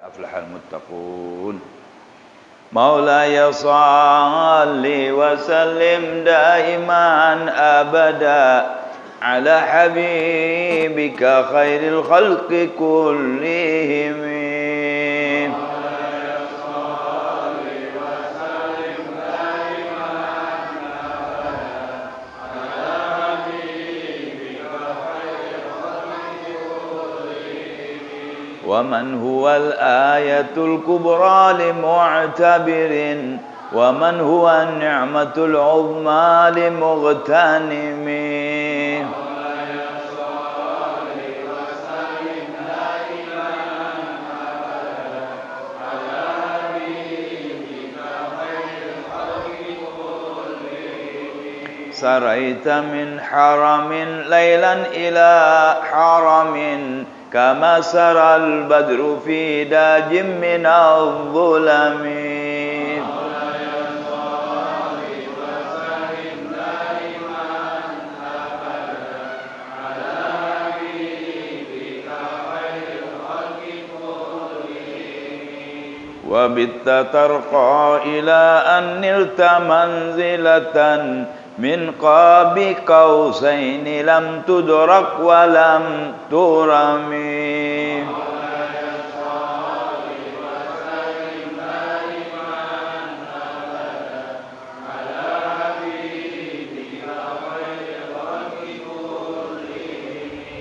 أفلح المتقون مولاي صل وسلم دائما أبدا على حبيبك خير الخلق كلهم ومن هو الآية الكبرى لمعتبر ومن هو النعمة العظمى لمغتنم سريت من حرم ليلا إلى حرم كما سرى البدر في داج من الظلم وبت ترقى إلى أن نلت منزلة من قاب قوسين لم تدرك ولم ترم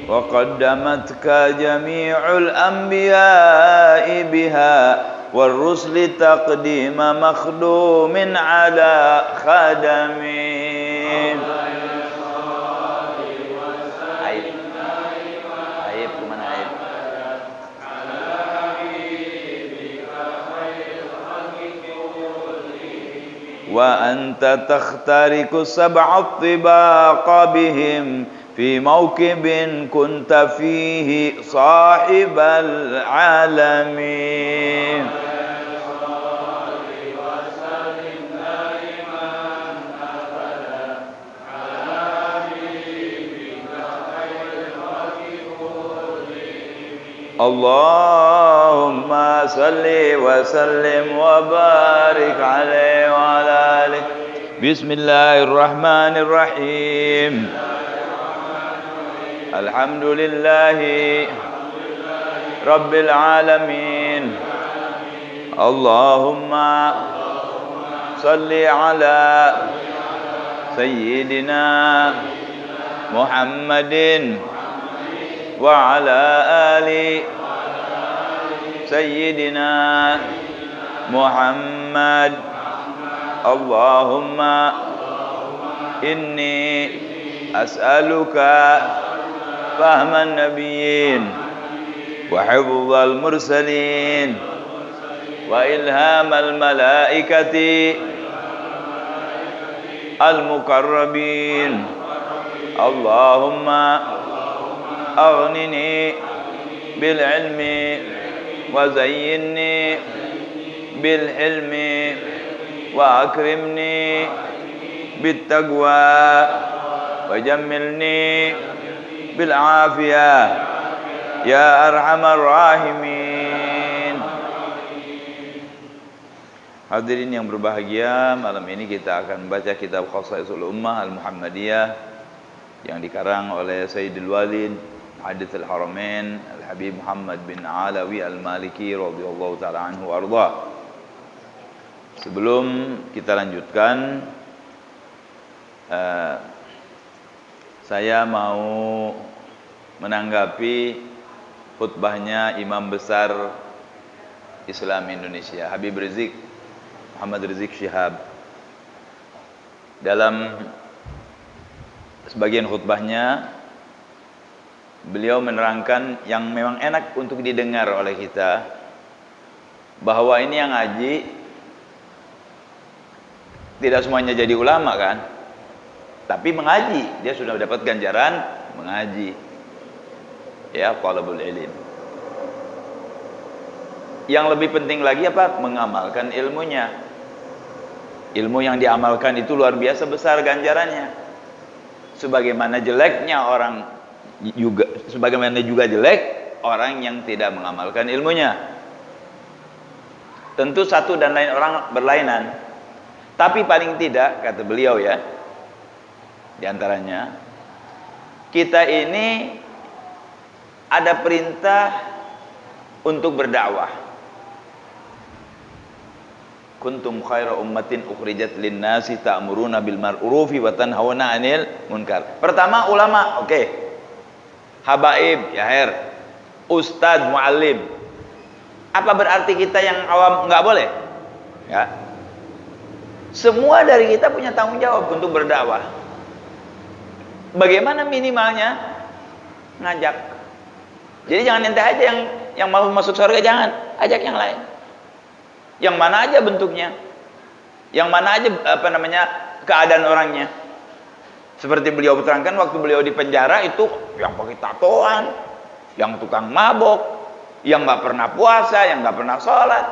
وقدمتك جميع الأنبياء بها والرسل تقديم مخدوم على خدم وأنت تخترق سبع الطباق بهم في موكب كنت فيه صاحب العالم اللهم صل وسلم وبارك عليه وعلى آله بسم الله الرحمن الرحيم الحمد لله رب العالمين اللهم صل على سيدنا محمد وعلى آل سيدنا محمد اللهم إني أسألك فهم النبيين وحفظ المرسلين وإلهام الملائكة المقربين اللهم أغنني بالعلم وزينني بالحلم وأكرمني بالتقوى وجملني بالعافية يا أرحم الراحمين. Hadirin yang berbahagia, malam ini kita akan baca kitab Khasaisul Ummah Al-Muhammadiyah yang dikarang oleh Sayyidul Walid Hadits Al-Haramain Al-Habib Muhammad bin Alawi Al-Maliki radhiyallahu taala anhu warda. Sebelum kita lanjutkan, saya mau menanggapi khutbahnya Imam Besar Islam Indonesia Habib Rizik Muhammad Rizik Syihab. Dalam sebagian khutbahnya beliau menerangkan yang memang enak untuk didengar oleh kita, bahwa ini yang ngaji tidak semuanya jadi ulama kan, tapi mengaji dia sudah dapat ganjaran mengaji, ya, talabul ilm. Yang lebih penting lagi apa? Mengamalkan ilmunya. Ilmu yang diamalkan itu luar biasa besar ganjarannya. Sebagaimana jeleknya orang juga, sebagaimana juga jelek orang yang tidak mengamalkan ilmunya. Tentu satu dan lain orang berlainan. Tapi paling tidak, kata beliau ya, di antaranya, kita ini ada perintah untuk berdakwah. Kuntum khaira ummatin ukhrijat lin-nasi ta'muruna bil ma'rufi wa tanhauna 'anil munkar. Pertama ulama, oke. Habaib, yaher. Ustadz, muallim. Apa berarti kita yang awam enggak boleh? Ya. Semua dari kita punya tanggung jawab untuk berdakwah. Bagaimana minimalnya? Ngajak. Jadi jangan ente aja yang mau masuk surga, jangan, ajak yang lain. Yang mana aja bentuknya, yang mana aja keadaan orangnya. Seperti beliau terangkan waktu beliau di penjara itu, yang pakai tatoan, yang tukang mabok, yang nggak pernah puasa, yang nggak pernah sholat,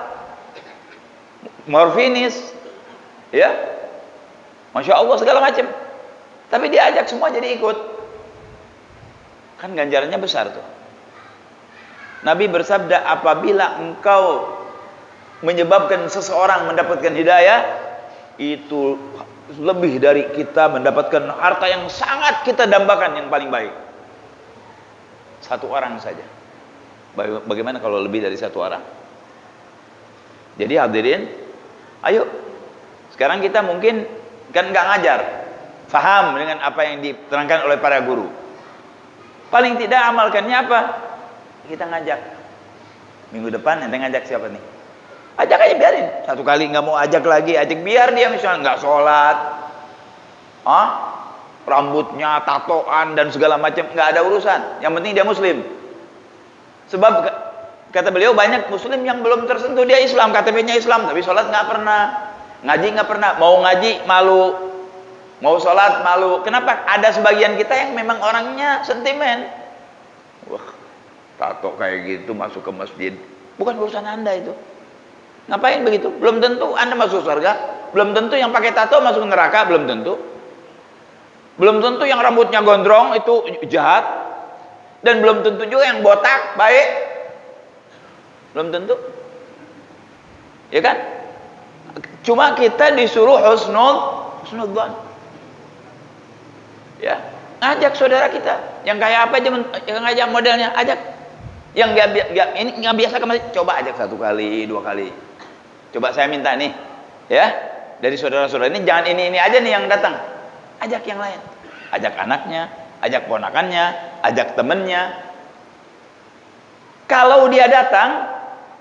morfinis, ya, masya Allah segala macam. Tapi diajak semua jadi ikut, kan ganjarannya besar tuh. Nabi bersabda, apabila engkau menyebabkan seseorang mendapatkan hidayah, itu lebih dari kita mendapatkan harta yang sangat kita dambakan yang paling baik. Satu orang saja. Bagaimana kalau lebih dari satu orang? Jadi hadirin, ayo. Sekarang kita mungkin kan nggak ngajar, faham dengan apa yang diterangkan oleh para guru. Paling tidak amalkannya apa? Kita ngajak. Minggu depan ente ngajak siapa nih? Ajak aja, biarin. Satu kali nggak mau ajak lagi, ajak biar dia misalnya nggak sholat, rambutnya tatoan dan segala macam, nggak ada urusan. Yang penting dia muslim. Sebab kata beliau banyak muslim yang belum tersentuh, dia Islam, KTP-nya Islam, tapi sholat nggak pernah, ngaji nggak pernah, mau ngaji malu, mau sholat malu. Kenapa? Ada sebagian kita yang memang orangnya sentimen. Wah, tato kayak gitu masuk ke masjid, bukan urusan Anda itu. Ngapain begitu? Belum tentu Anda masuk surga, belum tentu yang pakai tato masuk neraka, belum tentu. Belum tentu yang rambutnya gondrong itu jahat, dan belum tentu juga yang botak baik. Belum tentu. Ya kan? Cuma kita disuruh husnudzan. Ya, ngajak saudara kita yang kayak apa aja, yang ngajak modelnya, ajak. Yang ini nggak biasa kemarin, coba ajak 1 kali, 2 kali. Coba saya minta nih, ya, dari saudara-saudara ini jangan ini aja nih yang datang, ajak yang lain, ajak anaknya, ajak ponakannya, ajak temennya. Kalau dia datang,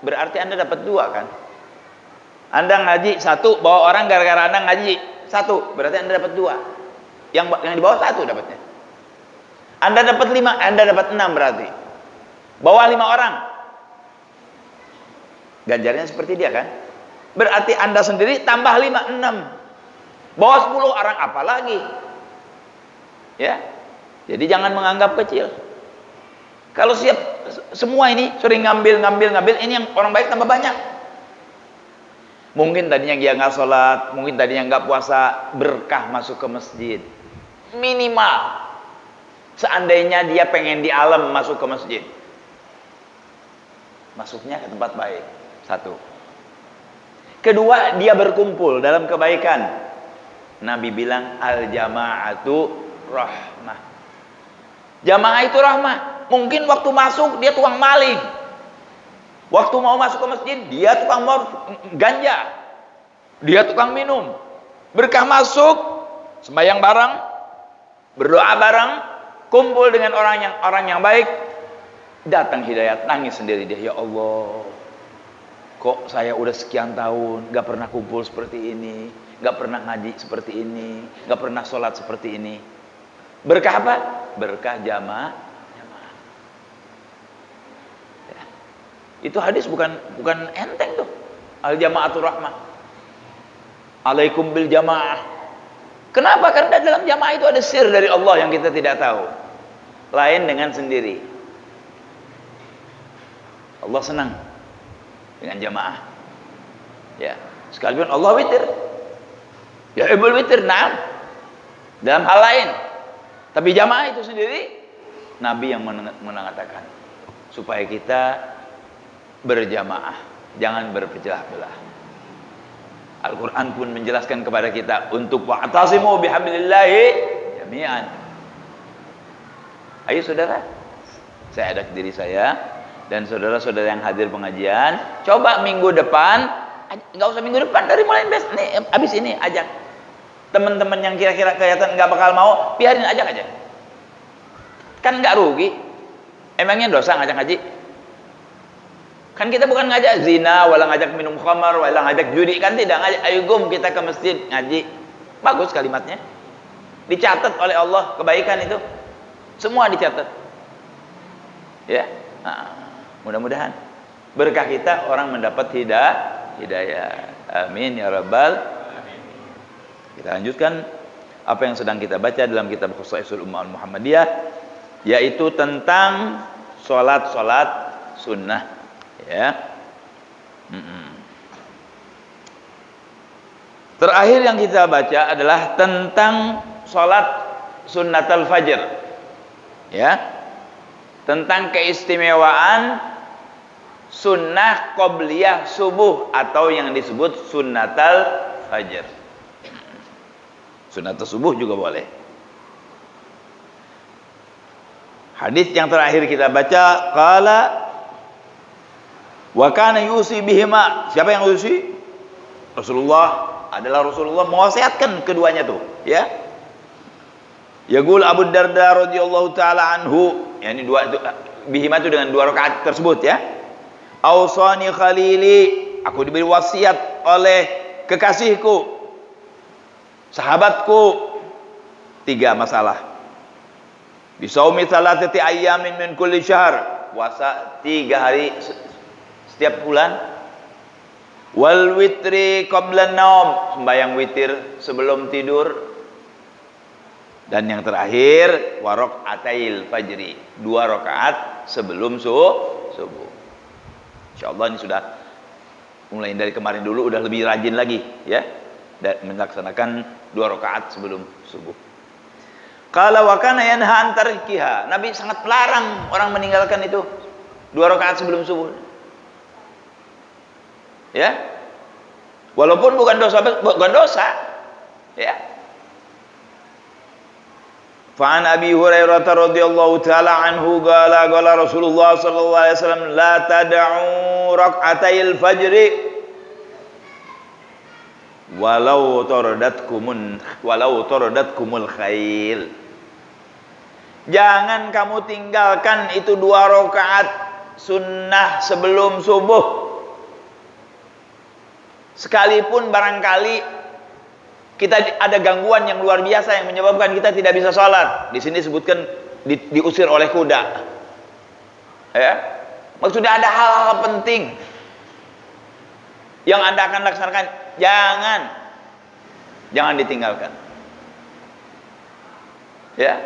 berarti Anda dapat 2 kan? Anda ngaji 1, bawa orang gara-gara Anda ngaji 1, berarti Anda dapat 2. Yang di bawah 1 dapatnya. Anda dapat 5, Anda dapat 6 berarti. Bawa 5 orang, ganjarnya seperti dia kan? Berarti Anda sendiri tambah 5, 6. Bawa 10 orang apalagi. Ya. Jadi jangan menganggap kecil. Kalau siap semua ini sering ngambil, ini yang orang baik tambah banyak. Mungkin tadinya dia nggak sholat, mungkin tadinya nggak puasa, berkah masuk ke masjid. Minimal. Seandainya dia pengen di alam masuk ke masjid, masuknya ke tempat baik. 1. Kedua, dia berkumpul dalam kebaikan. Nabi bilang al-jama'atu rahmah. Jamaah itu rahmah. Mungkin waktu masuk dia tukang maling, waktu mau masuk ke masjid dia tukang ganja, dia tukang minum. Berkah masuk, sembahyang bareng, berdoa bareng, kumpul dengan orang yang baik, datang hidayat, nangis sendiri dia, ya Allah, kok saya udah sekian tahun gak pernah kumpul seperti ini, gak pernah ngaji seperti ini, gak pernah sholat seperti ini. Berkah apa? Berkah jamaah. Ya. Itu hadis bukan enteng tuh. Al jama'atur rahmah. Alaikum bil jamaah. Kenapa? Karena dalam jamaah itu ada sir dari Allah yang kita tidak tahu. Lain dengan sendiri. Allah senang dengan jamaah. Ya, sekalipun Allah witir. Ya ibul witir, nah. Dalam hal lain. Tapi jamaah itu sendiri Nabi yang mengatakan supaya kita berjamaah. Jangan berpecah belah. Al-Quran pun menjelaskan kepada kita untuk wa'tasimu bihablillahi jami'an. Ayo saudara, saya ajak diri saya dan saudara-saudara yang hadir pengajian, coba minggu depan, nggak usah minggu depan, dari mulai nih, abis ini ajak teman-teman yang kira-kira kelihatan nggak bakal mau, biarin ajak aja. Kan nggak rugi. Emangnya dosa ngajak ngaji? Kan kita bukan ngajak zina, wala ngajak minum khamar, wala ngajak judi, kan tidak ngajak. Ayo gum kita ke masjid ngaji. Bagus kalimatnya. Dicatat oleh Allah kebaikan itu. Semua dicatat. Ya. Nah, mudah-mudahan berkah kita orang mendapat hidayah. Amin ya rabbal alamin. Kita lanjutkan apa yang sedang kita baca dalam kitab Khosaisul Ummah Al-Muhammadiyah, yaitu tentang salat-salat sunnah. Ya. Terakhir yang kita baca adalah tentang salat sunnatul fajr. Ya. Tentang keistimewaan sunnah qobliyah subuh atau yang disebut sunnatul fajr. Sunnatul subuh juga boleh. Hadis yang terakhir kita baca, qala wa kana yusi bihima. Siapa yang yusi? Rasulullah. Adalah Rasulullah mewasiatkan keduanya tuh, ya. Yaqul Abu Darda radhiyallahu taala anhu, yakni bihima itu dengan 2 rakaat tersebut, ya. Ausani khalili, aku diberi wasiat oleh kekasihku, sahabatku, 3 masalah. Bisaumi salatati ayyamin min kulli syahr, puasa 3 hari setiap bulan. Wal witri qabla naum, sembahyang witir sebelum tidur. Dan yang terakhir warok atail fajri, 2 rakaat sebelum subuh. Insyaallah ini sudah mulai dari kemarin dulu udah lebih rajin lagi, ya, dan melaksanakan 2 rakaat sebelum subuh. Qala wa kana yanha an tarkiha, Nabi sangat melarang orang meninggalkan itu 2 rakaat sebelum subuh. Ya, walaupun bukan dosa, ya. Fa'an Abi Hurairah radhiyallahu taala anhu qala Rasulullah sallallahu alaihi wasallam la tad'u rak'atayil fajri walau taradatkumul khail. Jangan kamu tinggalkan itu 2 rakaat sunnah sebelum subuh. Sekalipun barangkali kita ada gangguan yang luar biasa yang menyebabkan kita tidak bisa sholat. Di sini disebutkan diusir oleh kuda. Ya, maksudnya ada hal-hal penting yang Anda akan laksanakan. Jangan ditinggalkan. Ya,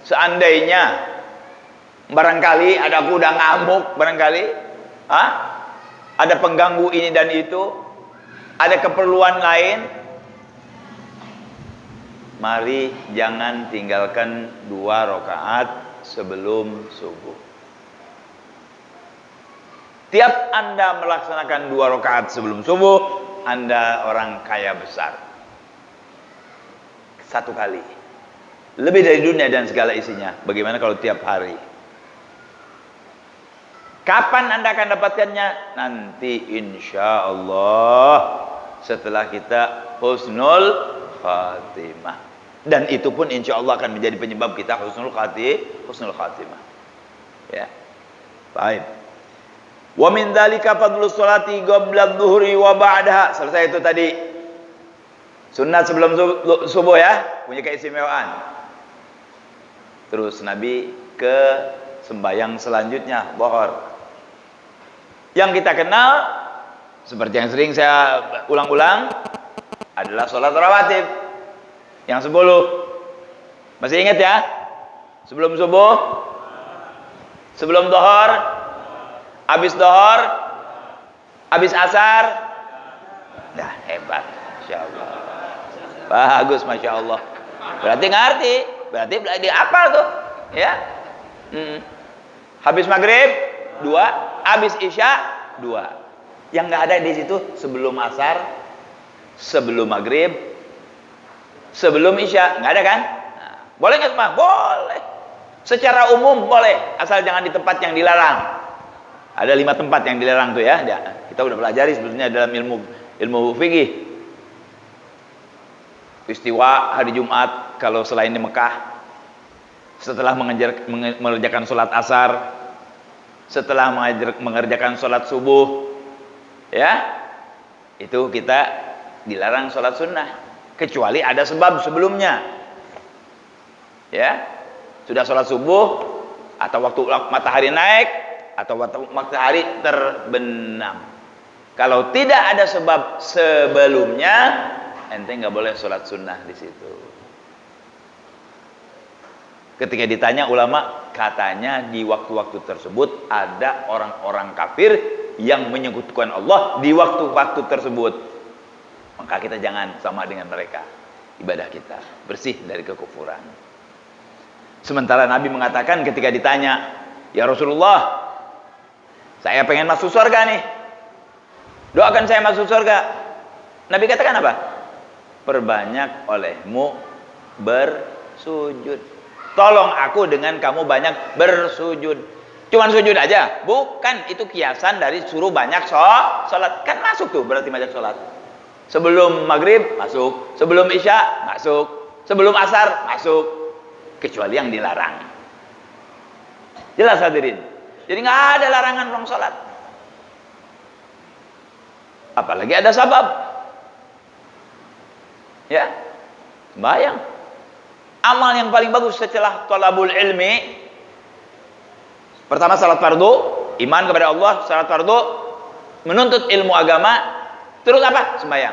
seandainya barangkali ada kuda ngamuk, barangkali, ada pengganggu ini dan itu, ada keperluan lain, mari jangan tinggalkan 2 rakaat sebelum subuh. Tiap Anda melaksanakan 2 rakaat sebelum subuh, Anda orang kaya besar. 1 kali. Lebih dari dunia dan segala isinya. Bagaimana kalau tiap hari? Kapan Anda akan dapatkannya? Nanti insya Allah setelah kita husnul khatimah. Dan itu pun insya Allah akan menjadi penyebab kita husnul khatimah. Ya. Baik. Wa min dzalika fadlus sholati qabla adh-dhuhri wa ba'daha. Selesai itu tadi. Sunat sebelum subuh, ya, punya keistimewaan. Terus Nabi ke sembahyang selanjutnya, zuhur. Yang kita kenal seperti yang sering saya ulang-ulang adalah sholat rawatib yang 10. Masih ingat ya? Sebelum subuh, sebelum zuhur, habis zuhur, habis asar. Nah, hebat, Masya Allah. Bagus, Masya Allah. Berarti ngerti, berarti hafal tuh, ya. Habis maghrib 2, habis isya 2. Yang nggak ada di situ sebelum asar, sebelum maghrib, sebelum isya, nggak ada kan? Nah, boleh nggak semua? Boleh. Secara umum boleh, asal jangan di tempat yang dilarang. Ada 5 tempat yang dilarang tuh ya. Kita udah pelajari sebetulnya dalam ilmu fikih. Istiwa hari Jumat kalau selain di Mekah, setelah mengerjakan sholat asar, setelah mengerjakan sholat subuh, ya, itu kita dilarang sholat sunnah, kecuali ada sebab sebelumnya. Ya, sudah sholat subuh, atau waktu matahari naik, atau waktu matahari terbenam. Kalau tidak ada sebab sebelumnya, ente nggak boleh sholat sunnah di situ. Ketika ditanya ulama, katanya di waktu-waktu tersebut ada orang-orang kafir yang menyekutukan Allah di waktu-waktu tersebut. Maka kita jangan sama dengan mereka. Ibadah kita bersih dari kekufuran. Sementara Nabi mengatakan ketika ditanya, "Ya Rasulullah, saya pengen masuk surga nih. Doakan saya masuk surga." Nabi katakan apa? "Perbanyak olehmu bersujud." Tolong aku dengan kamu banyak bersujud. Cuman sujud aja? Bukan, itu kiasan dari suruh banyak sholat. Kan masuk tuh berarti banyak sholat. Sebelum maghrib masuk, sebelum isya masuk, sebelum asar masuk, kecuali yang dilarang. Jelas hadirin? Jadi nggak ada larangan orang sholat. Apalagi ada sabab. Ya, sembahyang. Amal yang paling bagus setelah thalabul ilmi, pertama salat fardu, iman kepada Allah, salat fardu, menuntut ilmu agama, terus apa? Sembahyang.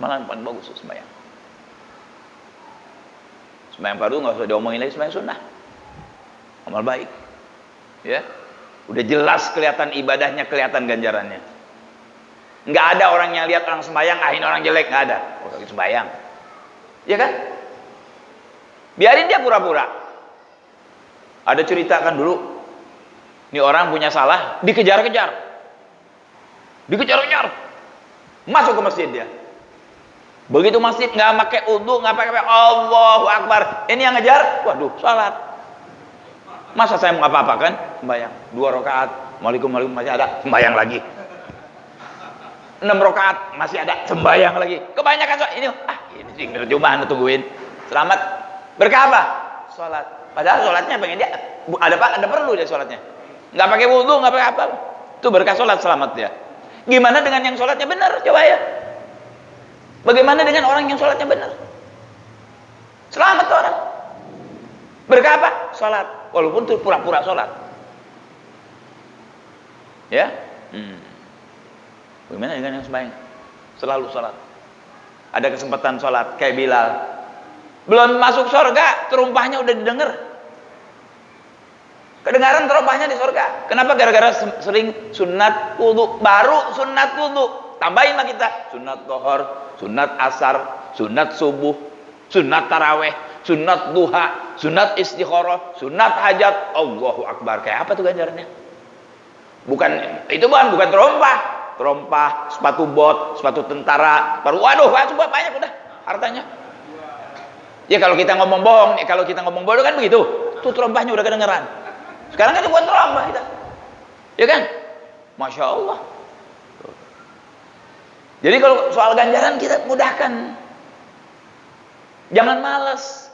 Malah yang paling bagus sembahyang. Sembahyang fardu nggak usah diomongin lagi, sembahyang sunnah. Amal baik. Ya. Udah jelas kelihatan ibadahnya, kelihatan ganjarannya. Nggak ada orang yang lihat orang sembahyang, ini orang jelek, nggak ada. Orang sembahyang. Ya kan? Biarin dia pura-pura. Ada cerita kan dulu, ini orang punya salah, dikejar-kejar, masuk ke masjid dia. Begitu masjid nggak pakai wudu, nggak pakai Allahu Akbar, ini yang ngejar, waduh, salat. Masa saya mau apa-apa kan? Sembayang 2 rakaat, Waalaikumsalam masih ada, sembayang lagi. 6 rakaat masih ada, sembayang lagi. Kebanyakan ini sih percuma tungguin. Selamat berkah apa? Salat. Padahal salatnya pengen dia ada perlu dia salatnya. Enggak pakai wudu, enggak pakai apa. Itu berkah salat, selamat dia. Gimana dengan yang salatnya benar? Coba ya. Bagaimana dengan orang yang salatnya benar? Selamat tuh orang. Berkah apa? Salat. Walaupun itu pura-pura salat. Ya? Bagaimana dengan yang sembahyang? Selalu salat. Ada kesempatan sholat kayak Bilal, belum masuk surga terumpahnya udah didengar, kedengaran terumpahnya di surga. Kenapa? Gara-gara sering sunat wudu. Baru sunat wudu, tambahin lah kita sunat zuhur, sunat asar, sunat subuh, sunat taraweh, sunat duha, sunat istikharah, sunat hajat. Allahu Akbar. Kayak apa tuh ganjarannya? Bukan terompah, sepatu bot, sepatu tentara, waduh, banyak udah hartanya. Ya kalau kita ngomong bohong, kalau kita ngomong bodoh kan begitu. Tuh terompahnya udah kedengeran. Sekarang kan buat terompah kita. Ya kan? Masya Allah. Jadi kalau soal ganjaran kita mudahkan. Jangan malas.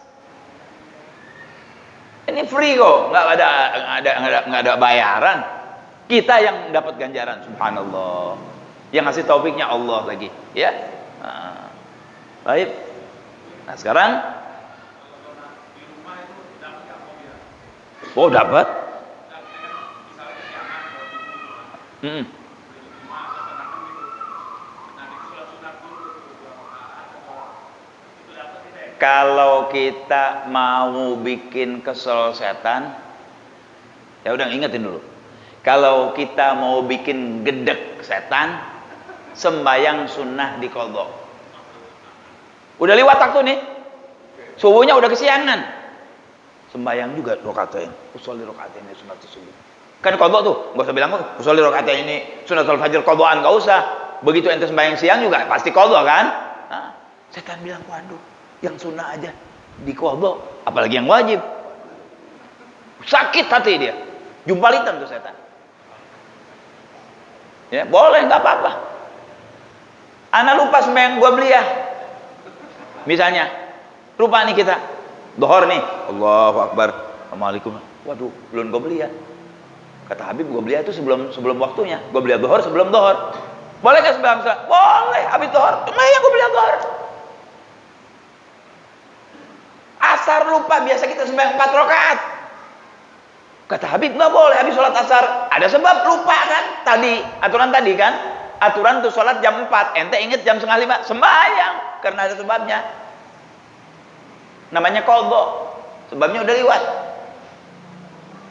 Ini free kok, nggak ada bayaran. Kita yang dapat ganjaran, subhanallah. Yang ngasih taufiknya Allah lagi, ya. Nah, baik. Nah sekarang, oh dapat. Kalau kita mau bikin kesel setan, ya udah ingetin dulu. Kalau kita mau bikin gedek setan, sembayang sunnah di qadha. Udah lewat waktu nih, subuhnya udah kesiangan, sembayang juga rakaatain, usolli rakaatain sunat subuh. Kan qadha tuh, enggak usah bilang usolli rakaat ini sunnatul fajr qadhaan, enggak usah. Begitu ente sembahyang siang juga pasti qadha kan? Nah, setan bilang, "Waduh, yang sunnah aja diqadha, apalagi yang wajib." Sakit hati dia. Jumpalitan tuh setan. Ya, boleh enggak apa-apa. Ana lupa sembahyang gua bliyah. Misalnya, lupa nih kita. Dhuhur nih, Allahu Akbar. Assalamualaikum. Waduh, belum gua bliyah. Kata Habib, gua bliyah itu sebelum waktunya. Gua bliyah dhuhur sebelum dhuhur. Boleh enggak sembahyang? Boleh, habis dhuhur. Sembahyang gua bliyah dhuhur. Asar lupa, biasa kita sembahyang 4 rakaat. Kata Habib, enggak boleh habis sholat asar. Ada sebab, lupa kan? Aturan tadi kan? Aturan tuh sholat jam 4. Ente inget jam 4:30. Sembahyang. Karena ada sebabnya. Namanya qadha. Sebabnya udah lewat.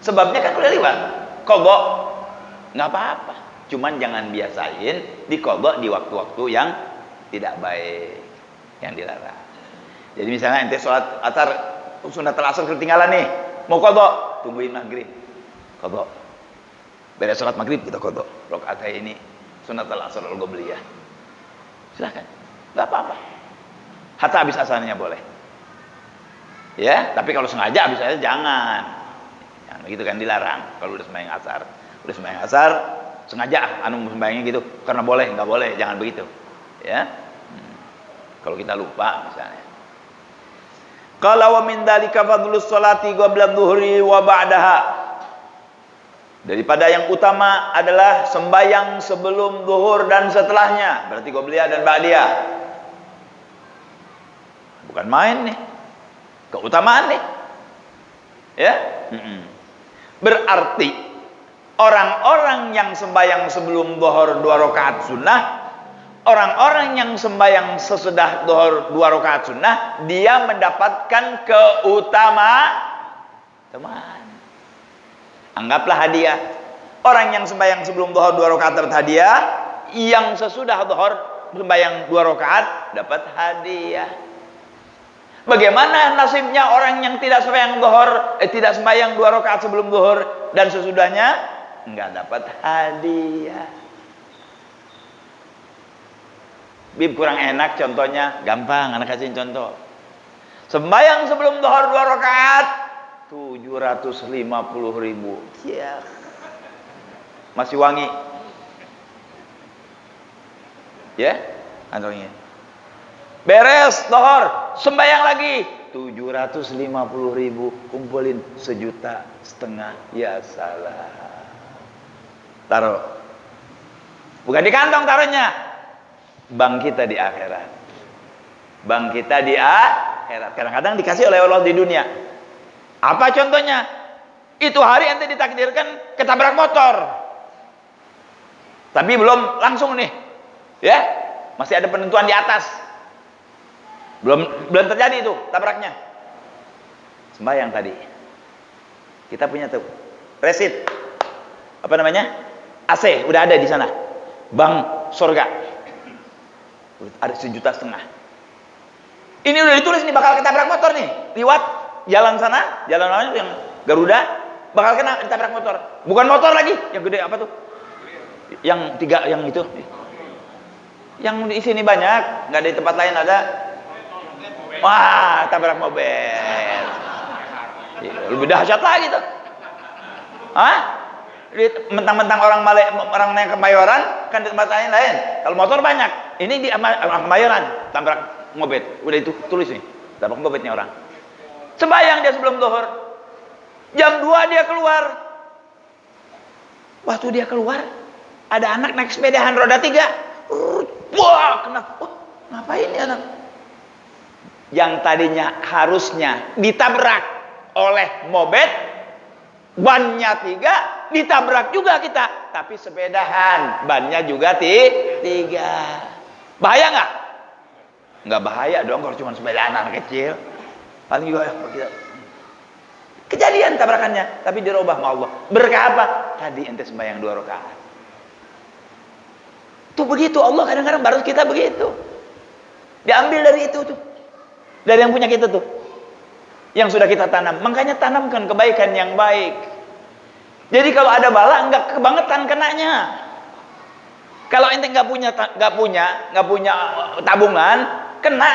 Sebabnya kan udah lewat. Qadha. Nggak apa-apa. Cuman jangan biasain diqadha di waktu-waktu yang tidak baik. Yang dilarang. Jadi misalnya ente sholat asar, sunnatul asar ketinggalan nih. Mau qadha. Tungguin maghrib, qadha. Beres sholat maghrib kita qadha. Rakaat ini sunnatul asar al-qabliyah. Silakan, nggak apa-apa. Hatta habis asarnya boleh. Ya, tapi kalau sengaja habis asar jangan. Yang begitu kan dilarang. Kalau udah sembahyang asar, sengaja sembahyangnya gitu. Karena boleh, nggak boleh, jangan begitu. Ya. Kalau kita lupa misalnya. Qala wa min dzalika fadlus sholati qabla dhuhri wa ba'daha. Daripada yang utama adalah sembahyang sebelum zuhur dan setelahnya. Berarti qabliyah dan ba'diyah. Bukan main nih. Keutamaan nih. Ya? Berarti orang-orang yang sembahyang sebelum zuhur 2 rakaat sunnah, orang-orang yang sembahyang sesudah zuhur 2 rakaat sunnah, dia mendapatkan keutamaan. Anggaplah hadiah. Orang yang sembahyang sebelum zuhur 2 rakaat dapat hadiah, yang sesudah zuhur sembahyang 2 rakaat dapat hadiah. Bagaimana nasibnya orang yang tidak sembahyang zuhur, tidak sembahyang 2 rakaat sebelum zuhur dan sesudahnya enggak dapat hadiah? Bib kurang enak contohnya, gampang anak kasih contoh. Sembahyang sebelum zuhur 2 rakaat 750.000. Ya. Masih wangi. Ya, kantongnya. Beres zuhur, sembahyang lagi 750.000, kumpulin 1,5 juta. Ya salah. Taruh. Bukan di kantong taruhnya. Bank kita di akhirat. Bank kita di akhirat. Kadang-kadang dikasih oleh Allah di dunia. Apa contohnya? Itu hari ente ditakdirkan ketabrak motor. Tapi belum langsung nih. Ya. Masih ada penentuan di atas. Belum terjadi itu tabraknya. Sembahyang tadi. Kita punya tuh resit. Apa namanya? AC udah ada di sana. Bank surga. Ada 1,5 juta. Ini udah ditulis nih bakal ketabrak motor nih. Liwat jalan sana, jalan lain yang Garuda bakal kena ditabrak motor. Bukan motor lagi, yang gede apa tuh? Yang 3 yang itu. Yang di sini banyak, nggak di tempat lain ada. Wah, tabrak mobil. Lebih dahsyat lagi tuh. Hah? Mentang-mentang orang yang Kemayoran kan di tempat lain. Kalau motor banyak. Ini di Kemayoran tabrak mobil. Udah itu tulis nih. Tabrak mobilnya orang. Sembahyang dia sebelum zuhur. Jam 2 dia keluar. Waktu dia keluar, ada anak naik sepedahan roda 3. Wah, ngapain ini anak? Yang tadinya harusnya ditabrak oleh mobil, bannya 3, ditabrak juga kita. Tapi sepedahan, bannya juga 3. Bahaya nggak? Nggak bahaya dong kalau cuma sepedahan anak kecil. Paling juga kejadian tabrakannya, tapi dirubah sama Allah. Berkah apa? Tadi ente sembahyang 2 rakaat. Tuh begitu Allah kadang-kadang baru kita begitu. Diambil dari itu tuh. Dari yang punya kita tuh. Yang sudah kita tanam. Makanya tanamkan kebaikan yang baik. Jadi kalau ada bala enggak kebangetan kenanya. Kalau ente nggak punya tabungan, kena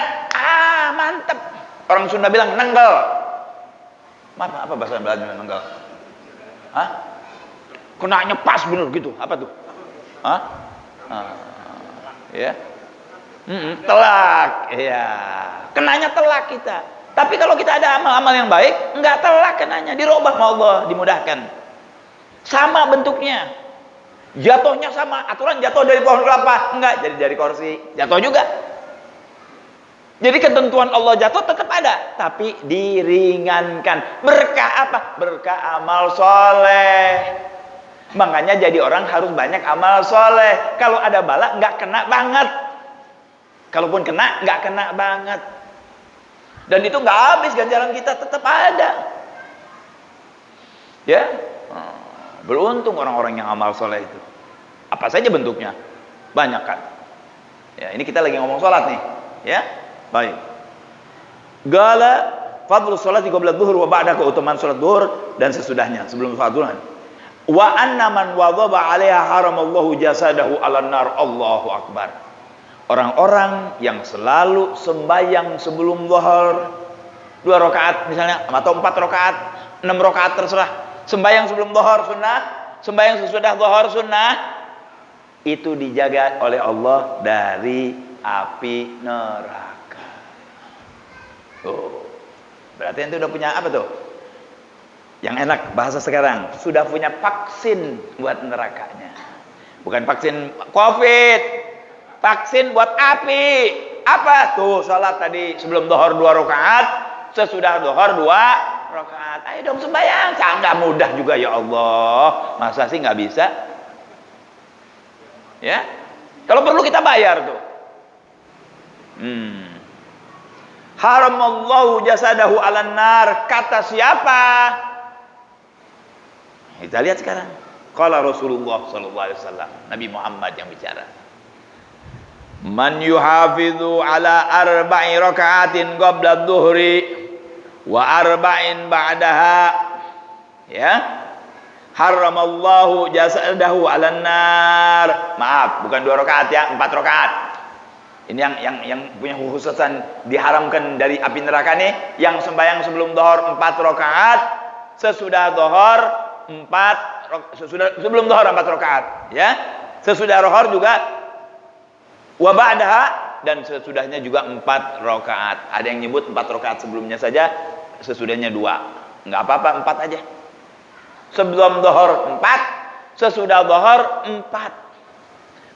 mantep. Orang Sunda bilang nenggel. Apa bahasa Belanda nenggel? Hah? Kenanya pas bener gitu. Apa tuh? Hah? Ya. Telak. Ya. Kenanya telak kita. Tapi kalau kita ada amal-amal yang baik, enggak telak kenanya, dirubah sama Allah, dimudahkan. Sama bentuknya. Jatuhnya sama, aturan jatuh dari pohon kelapa, enggak jadi dari kursi, jatuh juga. Jadi ketentuan Allah jatuh tetap ada, tapi diringankan. Berkah apa? Berkah amal soleh. Makanya jadi orang harus banyak amal soleh. Kalau ada bala nggak kena banget. Kalaupun kena nggak kena banget. Dan itu nggak habis, ganjaran kita tetap ada. Ya, beruntung orang-orang yang amal soleh itu. Apa saja bentuknya, banyak kan. Ya, ini kita lagi ngomong sholat nih, ya. Baik. Gala fadlu sholati qabla dhuhur wa ba'da, keutamaan sholat zuhur dan sesudahnya, sebelum sholat zuhur. Wa anna man wadhaba 'alaiha haramallahu jasadahu 'alan nar. Allahu akbar. Orang-orang yang selalu sembahyang sebelum zuhur 2 rakaat misalnya, atau 4 rakaat, 6 rakaat terserah. Sembahyang sebelum zuhur sunnah, sembahyang sesudah zuhur sunnah, itu dijaga oleh Allah dari api neraka. Berarti ente udah punya apa tuh? Yang enak bahasa sekarang, sudah punya vaksin buat nerakanya. Bukan vaksin COVID, vaksin buat api. Apa tuh? Salat tadi sebelum zuhur 2 rakaat, sesudah zuhur 2 rakaat. Ayo dong sembahyang, nggak mudah juga ya Allah. Masa sih nggak bisa? Ya, kalau perlu kita bayar tuh. Haramallahu jasadahu 'alan nar. Kata siapa? Kita lihat sekarang. Qala Rasulullah sallallahu alaihi wasallam, Nabi Muhammad yang bicara. Man yuhafidhu ala 4 raka'atin qabla adh-dhuhri wa 4 ba'daha, ya, haramallahu jasadahu 'alan nar. Maaf, bukan 2 rakaat ya, 4 rakaat. Ini yang punya khususan diharamkan dari api neraka nih, yang sembahyang sebelum zuhur 4 rakaat, sesudah zuhur 4, sebelum zuhur 4 rakaat, ya. Sesudah zuhur juga wa ba'daha, dan sesudahnya juga 4 rakaat. Ada yang nyebut 4 rakaat sebelumnya saja, sesudahnya 2. Enggak apa-apa, 4 aja. Sebelum zuhur 4, sesudah zuhur 4.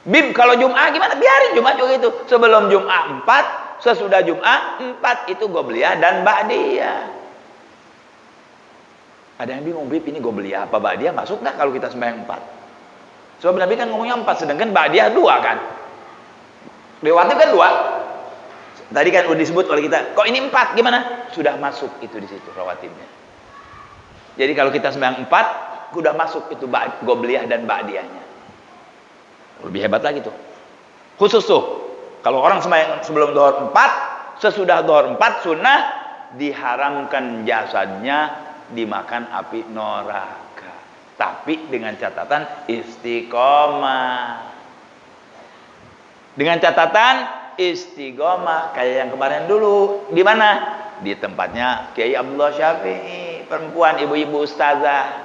Bib, kalau Jum'ah gimana? Biarin Jum'ah juga itu. Sebelum Jum'ah 4, sesudah Jum'ah 4, itu Qobliyah dan Ba'diyah. Ada yang bingung, Bib, ini Qobliyah apa Ba'diyah masuk nggak kalau kita sembahyang 4? Sebab Nabi kan ngomongnya 4, sedangkan Ba'diyah 2 kan. Rawatib kan 2. Tadi kan udah disebut oleh kita, kok ini 4 gimana? Sudah masuk itu di situ rawatibnya. Jadi kalau kita sembahyang 4, sudah masuk itu Qobliyah dan Ba'diyahnya. Lebih hebat lagi tuh. Khusus tuh, kalau orang sembahyang sebelum zuhur 4, sesudah zuhur 4 sunnah, diharamkan jasadnya dimakan api neraka. Tapi dengan catatan istiqomah. Dengan catatan istiqomah, kayak yang kemarin dulu. Di mana? Di tempatnya Kiai Abdullah Syafi'i, perempuan, ibu-ibu ustazah,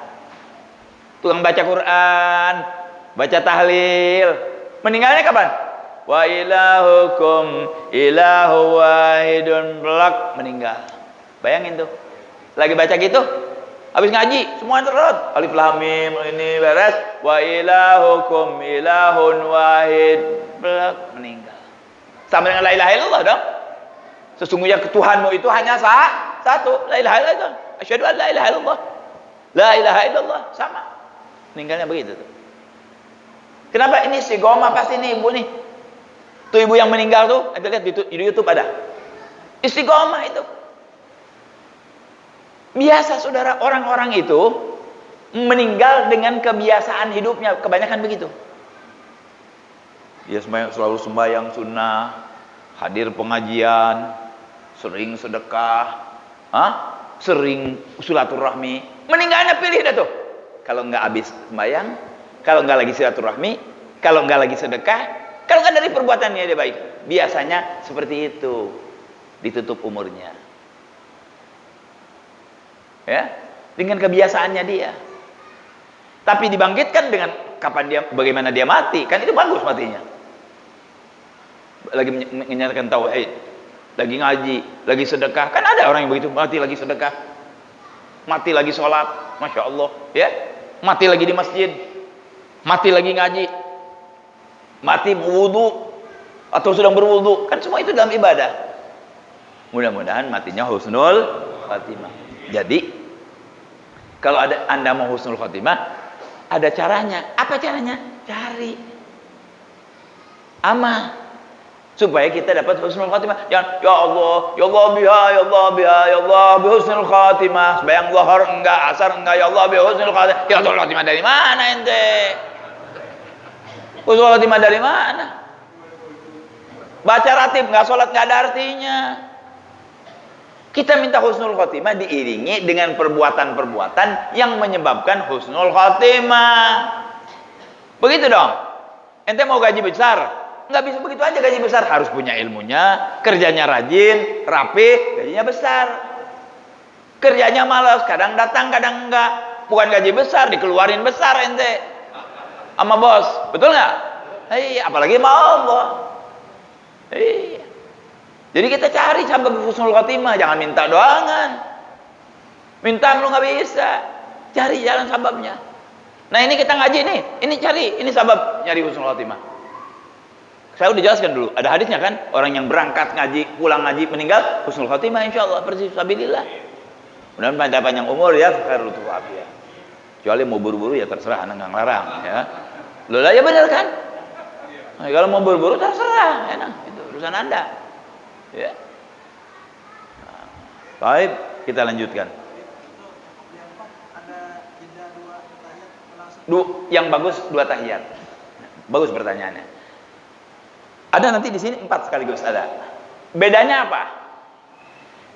tukang baca Quran, baca tahlil. Meninggalnya kapan? Wa ilahukum ilahu wahidun, blak, meninggal. Bayangin tuh, lagi baca gitu, habis ngaji semua terus alif lam mim, ini beres, wa ilahukum ilahun wahid, blak, meninggal. Sama dengan la ilaha illallah dong. Sesungguhnya Tuhanmu itu hanya satu, la ilaha illallah. Asyhadu an la ilaha illallah. La ilaha illallah, sama. Meninggalnya begitu tuh. Kenapa ini istiqomah? Pasti nih ibu nih. Tuh ibu yang meninggal tuh, Anda lihat di YouTube ada. Istiqomah itu. Biasa saudara, orang-orang itu meninggal dengan kebiasaan hidupnya, kebanyakan begitu. Dia selalu sembahyang sunnah, hadir pengajian, sering sedekah, sering silaturahmi. Meninggalnya pilih dah tuh. kalau nggak habis sembahyang, kalau nggak lagi silaturahmi, kalau nggak lagi sedekah, kalau nggak dari perbuatannya dia baik. Biasanya seperti itu, ditutup umurnya. Ya, dengan kebiasaannya dia. Tapi dibangkitkan dengan kapan dia, bagaimana dia mati, kan itu bagus matinya. Lagi menyatakan tauhid, lagi ngaji, lagi sedekah, kan ada orang yang begitu, mati lagi sedekah, mati lagi sholat, masya Allah, ya, mati lagi di masjid, mati lagi ngaji, mati berwudu atau sedang berwudu, kan semua itu dalam ibadah. Mudah-mudahan matinya husnul khatimah. Jadi kalau Anda mau husnul khatimah, ada caranya. Apa caranya? Cari amal supaya kita dapat husnul khatimah. Jangan, ya Allah biha, ya Allah biha, ya Allah bi husnul khatimah. Sembahyang zuhur enggak, asar enggak, ya Allah bi husnul khatimah. Ya husnul khatimah dari mana ente? Husnul khatimah dari mana? Baca ratib enggak, salat enggak ada artinya. Kita minta husnul khatimah diiringi dengan perbuatan-perbuatan yang menyebabkan husnul khatimah. Begitu dong. Ente mau gaji besar, nggak bisa begitu aja gaji besar. Harus punya ilmunya, kerjanya rajin, rapi, gajinya besar. Kerjanya malas, kadang datang, kadang enggak. Bukan gaji besar, dikeluarin besar ente sama bos. Betul nggak? Iya, apalagi sama Allah. Iya. Jadi kita cari sabab husnul khatimah, jangan minta doangan. Minta lu nggak bisa, cari jalan sababnya. Nah ini kita ngaji nih, ini sabab nyari husnul khatimah. Saya udah jelaskan dulu, ada hadisnya kan, orang yang berangkat ngaji, pulang ngaji, meninggal husnul khatimah insyaallah, bersabilillah. Mudah-mudahan panjang umur ya, khairul tuwafiyah. Kecuali mau buru-buru ya terserah, anak nggak ngelarang ya. Loh lah ya benar kan? Nah, kalau mau buru-buru terserah, enak, itu urusan Anda. Ya. Baik, kita lanjutkan. Yang bagus 2 tahiyat. Bagus pertanyaannya. Ada nanti di sini 4 sekaligus ada. Bedanya apa?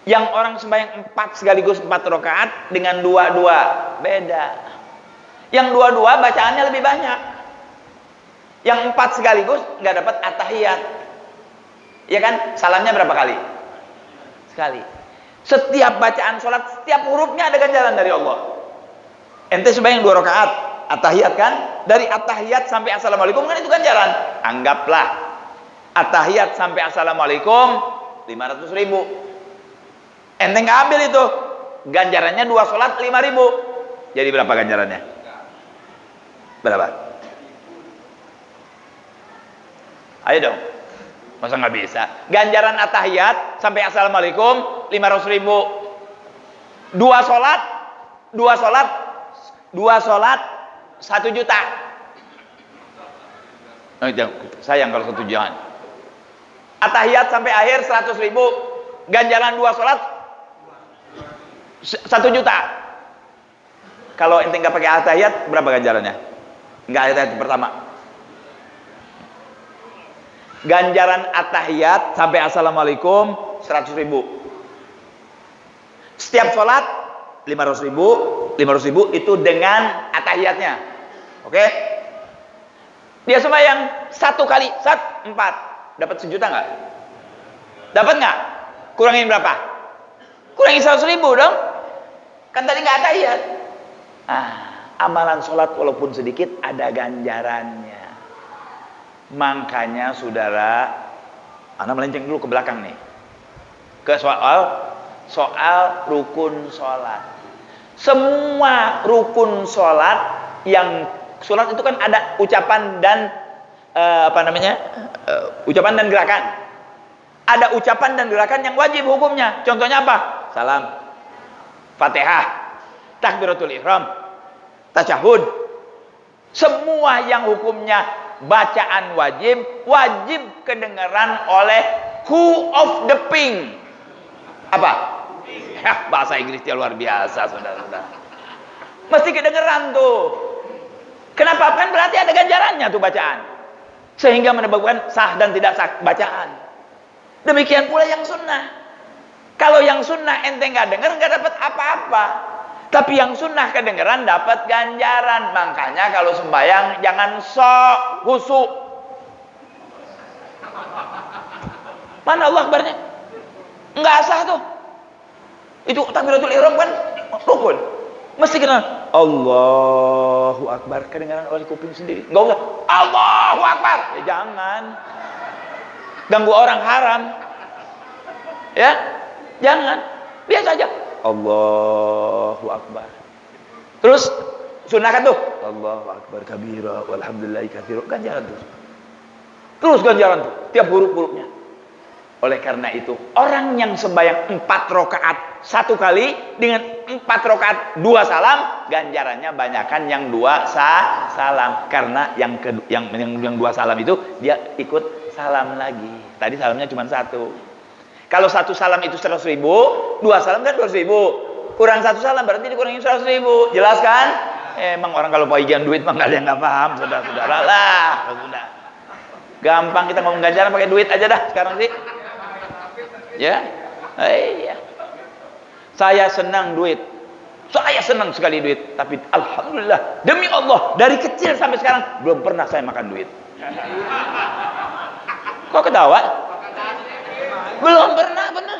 Yang orang sembahyang 4 sekaligus 4 rakaat dengan 2 beda. Yang 2 bacaannya lebih banyak. Yang 4 sekaligus nggak dapat at-tahiyat. Ya kan? Salamnya berapa kali? Sekali. Setiap bacaan sholat, setiap hurufnya ada ganjaran dari Allah. Ente sembahyang 2 rakaat, at-tahiyat kan? Dari at-tahiyat sampai assalamualaikum kan itu ganjaran. Anggaplah at-tahiyat sampai assalamualaikum 500.000. Ente nggak ambil itu, ganjarannya 2 sholat 5.000. Jadi berapa ganjarannya? Berapa? Ayo dong. Masa nggak bisa? Ganjaran at-tahiyat sampai assalamualaikum 500.000. 2 sholat 1 juta. Sayang kalau 1 juta. At-tahiyat sampai akhir 100.000. Ganjaran 2 sholat 1 juta. Kalau ente nggak pakai at-tahiyat berapa ganjarannya? Nggak at-tahiyat pertama. Ganjaran at-tahiyat sampai assalamualaikum 100.000. Setiap sholat 500.000 itu dengan at-tahiyatnya. Oke? Dia sembahyang 1 kali 4, dapat 1 juta nggak? Dapat nggak? Kurangin berapa? Kurangin 100.000 dong. Kan tadi nggak at-tahiyat. Amalan sholat walaupun sedikit ada ganjarannya. Makanya saudara, Anda melenceng dulu ke belakang nih, ke soal rukun sholat. Semua rukun sholat, yang sholat itu kan ada ucapan dan ucapan dan gerakan. Ada ucapan dan gerakan yang wajib hukumnya. Contohnya apa? Salam, Fatihah, takbiratul ihram, tasyahud. Semua yang hukumnya bacaan wajib kedengaran oleh who of the pink. Apa? Ya, bahasa Inggrisnya luar biasa, saudara-saudara. Mesti kedengaran tuh. Kenapa? Kan berarti ada ganjarannya tuh bacaan. Sehingga menyebabkan sah dan tidak sah bacaan. Demikian pula yang sunnah. Kalau yang sunnah ente nggak dengar, nggak dapat apa-apa. Tapi yang sunnah kedengeran dapat ganjaran. Makanya kalau sembahyang jangan sok khusyuk. Mana Allah Akbarnya? Enggak sah tuh. Itu takbiratul ihram kan rukun. Mesti kena Allahu Akbar kedengaran oleh kuping sendiri. Enggak usah Allahu Akbar. Ya jangan. Ganggu orang haram. Ya? Jangan. Biasa aja. Allahu Akbar. Terus sunnah kan tuh Allahu Akbar kabira walhamdulillahi katsira, ganjaran tuh. Terus ganjaran tuh tiap huruf-hurufnya. Oleh karena itu orang yang sembahyang 4 rakaat 1 kali dengan 4 rakaat 2 salam, ganjarannya banyakan yang 2 salam. Karena yang 2 salam itu dia ikut salam lagi. Tadi salamnya cuma 1. Kalau 1 salam itu 100.000, 2 salam kan 200.000. Kurang 1 salam berarti dikurangin 100.000. Jelas kan? Emang orang kalau bagian duit mah nggak ada yang nggak paham, saudara-saudara lah. Sudah. Gampang kita ngomong ganjaran pakai duit aja dah sekarang sih. Ya, iya. Saya senang duit. Saya senang sekali duit. Tapi alhamdulillah demi Allah dari kecil sampai sekarang belum pernah saya makan duit. Kok ketawa? Belum pernah, benar.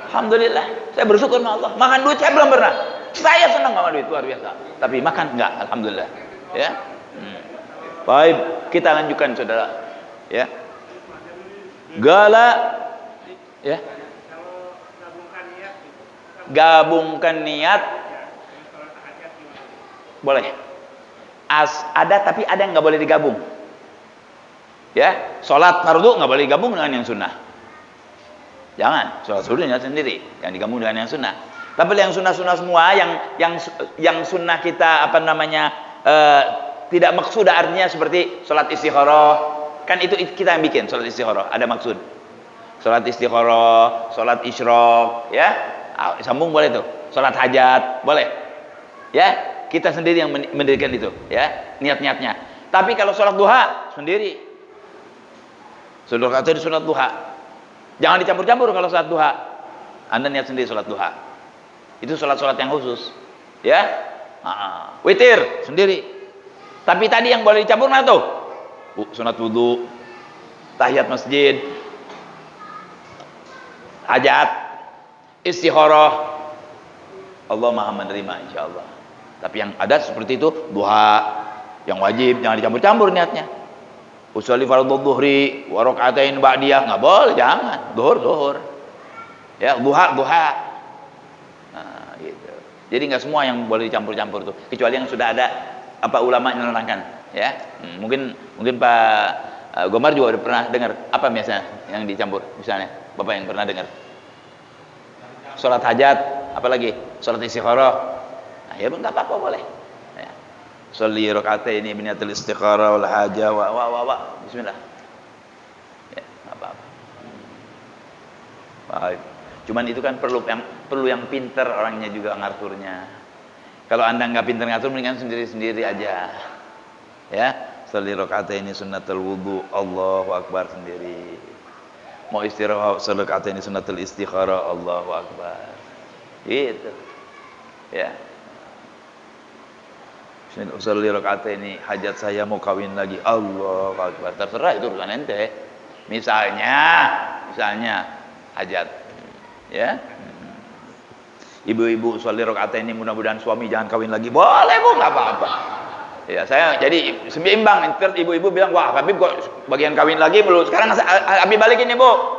Alhamdulillah, saya bersyukur sama Allah. Makan duit saya belum pernah. Saya senang makan duit luar biasa. Tapi makan enggak, alhamdulillah. Ya. Baik, kita lanjutkan saudara. Ya. Gala, ya. Gabungkan niat. Boleh. Ada tapi ada yang nggak boleh digabung. Ya, sholat fardu nggak boleh digabung dengan yang sunnah. Jangan, sholat fardu sendiri, yang digabung dengan yang sunnah. Tapi yang sunnah-sunnah semua, yang sunnah kita tidak maksud artinya seperti sholat istikharah, kan itu kita yang bikin sholat istikharah, ada maksud. Sholat istikharah, sholat isyraq, ya, sambung boleh tuh. Sholat hajat boleh, ya, kita sendiri yang mendirikan itu, ya, niat-niatnya. Tapi kalau sholat duha sendiri. Sholat itu sholat duha. Jangan dicampur-campur kalau sholat duha. Anda niat sendiri sholat duha. Itu sholat-sholat yang khusus. Ya. Witir sendiri. Tapi tadi yang boleh dicampur mana tuh? Sunat wudu, tahiyat masjid, hajat, istikharah. Allah Maha menerima insyaallah. Tapi yang ada seperti itu duha, yang wajib jangan dicampur-campur niatnya. Usolli fardhu dhuhri wa rak'atain ba'diyah, enggak boleh, jangan. Zuhur. Ya, duha. Nah, gitu. Jadi enggak semua yang boleh dicampur-campur tuh, kecuali yang sudah ada ulama yang menerangkan, ya. Mungkin Pak Gomar juga udah pernah dengar apa biasanya yang dicampur, misalnya. Bapak yang pernah dengar. Salat hajat, apalagi salat istikharah. Nah, ya enggak apa-apa boleh. Sholli raka'ataini bi niyatil istikharah wal haja wa bismillah. Ya, apa-apa. Baik. Cuman itu kan perlu yang pinter orangnya juga ngaturnya. Kalau Anda nggak pinter ngatur mendingan sendiri-sendiri aja. Ya, sholli raka'ataini sunnatul wudu, Allahu akbar sendiri. Mau istirahat sholli raka'ataini sunnatul istikharah, Allahu akbar. Gitu. Ya. Usolli rakaataini, hajat saya mau kawin lagi, Allahu akbar. Terserah, itu urusan ente. Misalnya hajat, ya. Ibu-ibu usolli rakaataini, mudah-mudahan suami jangan kawin lagi, boleh Bu, nggak apa-apa. Ya, saya jadi seimbang. Ibu-ibu bilang, wah Habib kok bagian kawin lagi belum. Sekarang Habib balikin nih Bu.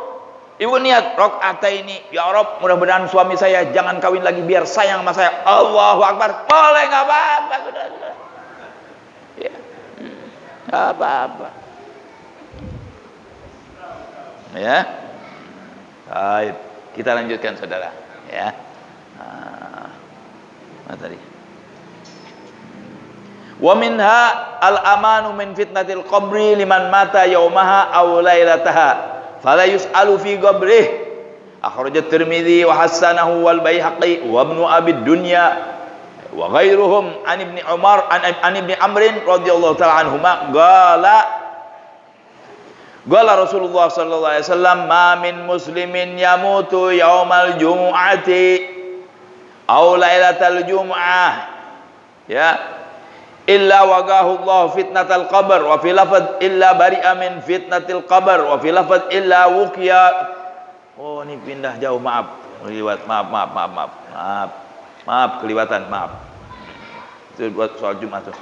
Ibu niat rakaataini, ya Rabb, mudah-mudahan suami saya jangan kawin lagi biar sayang sama saya. Allahu akbar. Boleh, enggak apa-apa, sudah. Ya. Enggak apa-apa. Ya. Baik, kita lanjutkan saudara, ya. Mana tadi? Wa minha al-amanu min fitnatil qabri liman mata yaumaha aw lailataha. Fala yus'alu fi qabrih. Akhrajat Tirmidzi wa hasanahu wal Baihaqi wa Ibnu Abi Dunya wa ghairuhum an Ibnu Umar an Ibnu Amr radhiyallahu ta'ala anhuma qala Rasulullah sallallahu alaihi wasallam ma min muslimin yamutu yaumal jumu'ati au lailatal jum'ah, ya, illa waqahu Allah fitnatal qabr, wa fi lafadz illa bari'a min fitnatil qabr, wa fi lafadz illa wuqiya. Oh, ini pindah jauh, maaf. Maaf, kelewatan, maaf. Itu buat soal Jumat tuh.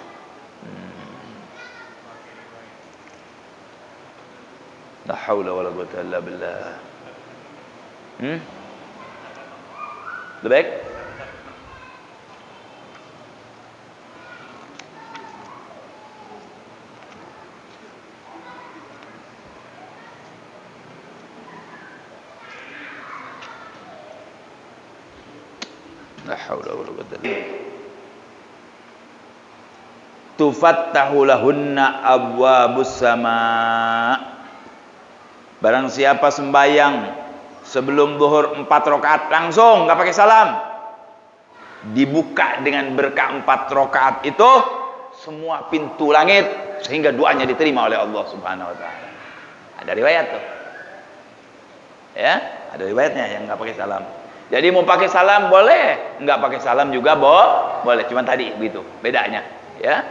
La haula wala quwwata illa billah. Lebih baik? La haula wala quwwata illa billah. Tufattahu lahunna abwabus sama. Barang siapa sembahyang sebelum zuhur 4 rakaat langsung, enggak pakai salam, dibuka dengan berkah 4 rakaat itu semua pintu langit, sehingga doanya diterima oleh Allah Subhanahu wa taala. Ada riwayat tuh. Ya, ada riwayatnya yang enggak pakai salam. Jadi mau pakai salam boleh, enggak pakai salam juga boleh, cuma tadi begitu bedanya, ya.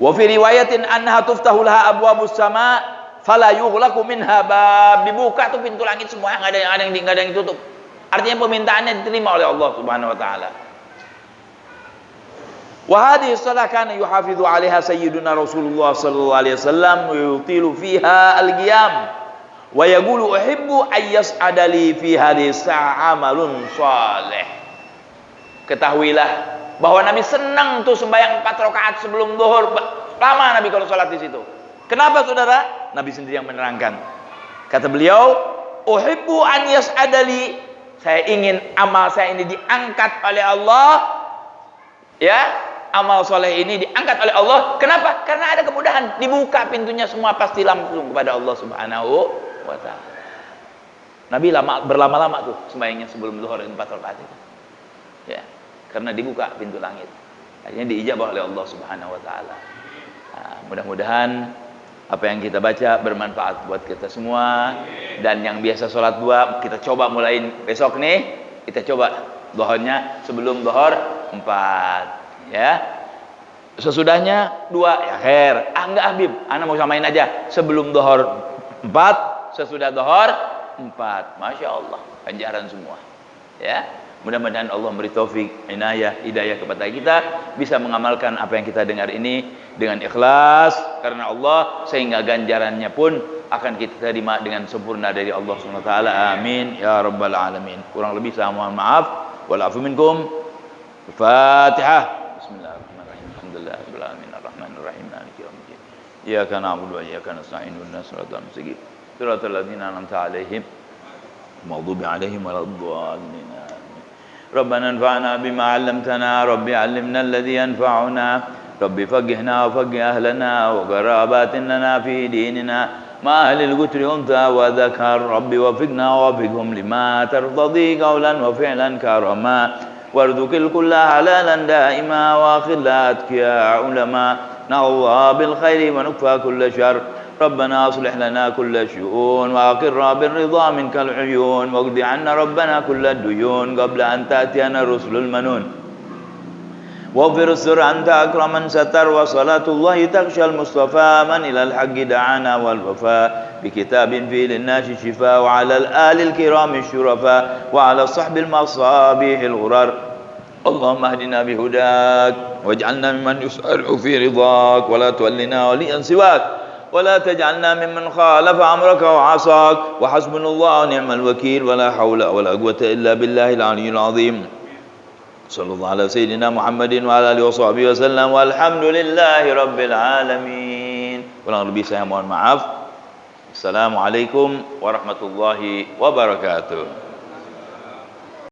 Wa fi riwayatin annaha tuftahu laha abwabus sama fala yughlaqu minha bab. Dibuka tuh pintu langit semua, enggak ada yang ditutup. Artinya permintaannya diterima oleh Allah Subhanahu wa taala. Wa hadhihi shalah kana yuhafidhu 'alaiha sayyiduna Rasulullah sallallahu alaihi wasallam wa yutilu fiha al-qiyam wa yaqulu uhibbu ay yas'ada li fi hadhihi sa'a amalun shalih. Ketahuilah bahwa Nabi senang tuh sembahyang 4 rakaat sebelum zuhur. Lama Nabi kalau salat di situ. Kenapa saudara? Nabi sendiri yang menerangkan. Kata beliau, uhibbu an yas'adali, saya ingin amal saya ini diangkat oleh Allah, ya, amal soleh ini diangkat oleh Allah. Kenapa? Karena ada kemudahan, dibuka pintunya semua pasti langsung kepada Allah Subhanahu wa taala. Nabi berlama-lama tuh sembahyangnya sebelum zuhur 4 rakaat itu, ya, karena dibuka pintu langit, akhirnya diijabah oleh Allah Subhanahu wa taala. Nah, mudah-mudahan apa yang kita baca bermanfaat buat kita semua. Dan yang biasa sholat 2, kita coba mulai besok nih, kita coba zuhurnya sebelum zuhur 4, ya. Sesudahnya 2, ya khair. Enggak Habib, ana mau samain aja. Sebelum zuhur 4, sesudah zuhur 4. Masya Allah, ganjaran semua, ya. Mudah-mudahan Allah memberi taufik, inayah, hidayah kepada kita, bisa mengamalkan apa yang kita dengar ini dengan ikhlas karena Allah, sehingga ganjarannya pun akan kita terima dengan sempurna dari Allah Subhanahu wa taala. Amin ya rabbal alamin. Kurang lebih saya mohon maaf. Wal afu minkum. Fatihah. Bismillahirrahmanirrahim. Alhamdulillahirabbil alamin arrahmanir rahim maliki yaumiddin. Iyyaka na'budu wa iyyaka nasta'in ihdinas siratal mustaqim. Siratal ladzina an'amta 'alaihim maghdubi 'alaihim waladdallin. ربنا انفعنا بما علمتنا رب علمنا الذي ينفعنا رب فقهنا وفقه أهلنا وقرابات لنا في ديننا ما أهل القتر أنثى وذكر رب وفقنا ووفقهم لما ترتضي قولا وفعلا كرما وارزق الكل حلالا دائما واخر لا أتكيا علما نغضى بالخير ونكفى كل شر ربنا أصلح لنا كل الشؤون وأقرنا بالرضا منك العيون واقض عنا ربنا كل الديون قبل أن تأتينا الرسل المنون واغفر السر أنت أكرم من ستر وصلاة الله تخشى المصطفى من إلى الحق دعانا والوفاء بكتاب فيه للناس شفاء وعلى الآل الكرام الشرفاء وعلى الصحب المصابيح الغرار اللهم اهدنا بهداك واجعلنا ممن يسأل في رضاك ولا تولنا وليا سواك ولا تجعلنا ممن خالف أمرك وعصاك وحسبنا الله ونعم الوكيل ولا حول ولا قوة إلا بالله العلي العظيم صلى الله على سيدنا محمد وعلى آله وصحبه وسلم والحمد لله رب العالمين. Kurang lebih saya mohon maaf. Assalamualaikum warahmatullahi wabarakatuh.